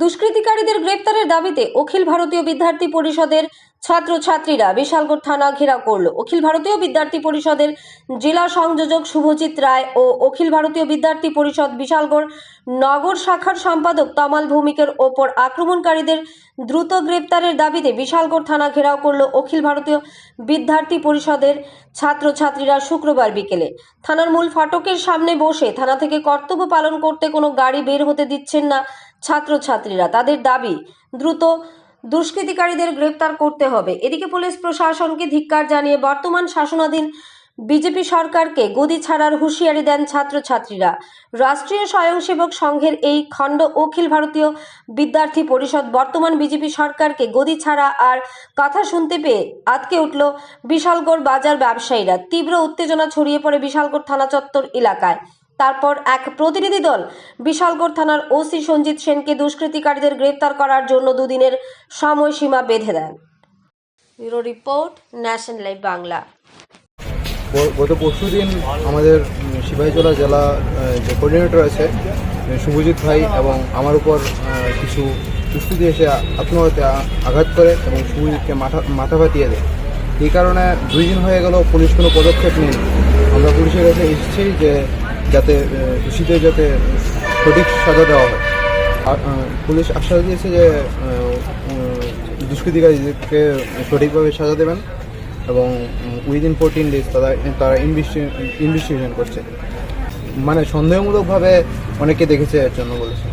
দুষ্কৃতিকারীদের গ্রেপ্তারের দাবিতে অখিল ভারতীয় বিদ্যার্থী পরিষদের ছাত্রছাত্রীরা বিশালগড় থানা ঘেরাও করল। অখিল ভারতীয় বিদ্যার্থী পরিষদের জেলা সংযোজক শুভজিৎ রায় ও অখিল ভারতীয় বিদ্যার্থী পরিষদ বিশালগড় নগর শাখার সম্পাদক তমাল ভৌমিকের ওপর আক্রমণকারীদের দ্রুত গ্রেপ্তারের দাবিতে বিশালগড় থানা ঘেরাও করল অখিল ভারতীয় বিদ্যার্থী পরিষদের ছাত্রছাত্রীরা শুক্রবার বিকেলে। থানার মূল ফটকের সামনে বসে থানা থেকে কর্তব্য পালন করতে কোনো গাড়ি বের হতে দিচ্ছেন না ছাত্রছাত্রীরা। তাদের দাবি দ্রুত দুষ্কৃতিকারীদের গ্রেপ্তার করতে হবে। এদিকে পুলিশ প্রশাসনকে ধিক্কার জানিয়ে বর্তমান শাসনাধীন বিজেপি সরকারকে গদি ছাড়ার হুঁশিয়ারি দেন ছাত্রছাত্রীরা। রাষ্ট্রীয় স্বয়ংসেবক সংঘের এই খণ্ড অখিল ভারতীয় বিদ্যার্থী পরিষদ বর্তমান বিজেপি সরকারকে গদি ছাড়া আর কথা শুনতে পেয়ে আটকে উঠল বিশালগড় বাজার ব্যবসায়ীরা। তীব্র উত্তেজনা ছড়িয়ে পড়ে বিশালগড় থানা চত্বর এলাকায়। তারপর এক প্রতিনিধি দল বিশালগড় থানার ওসি সঞ্জিত সেনকে দুষ্কৃতিকারীদের গ্রেপ্তার করার জন্য দুদিনের সময়সীমা বেঁধে দেন। Bureau report, national live Bangla. গত পরশুদিন আমাদের সিপাহীজলা জেলা যে কোঅর্ডিনেটর আছে শুভজিৎ ভাই এবং আমার উপর কিছু দুষ্কৃতী এসে আত্মহত্যা আঘাত করে এবং শুভজিৎকে মাথা ফাটিয়ে দেয়। এই কারণে 2 দিন হয়ে গেল পুলিশ কোনো পদক্ষেপ নেয়নি। আমরা পুলিশের কাছে এসেছি যে যাতে দোষীদের যাতে সঠিক সাজা দেওয়া হয়। পুলিশ আশ্বাস দিয়েছে যে দুষ্কৃতিকারীদেরকে সঠিকভাবে সাজা দেবেন এবং উইদিন 14 ডেজ তারা ইনভেস্টিগেশন করছে। মানে সন্দেহমূলকভাবে অনেকে দেখেছে এর জন্য বলেছে।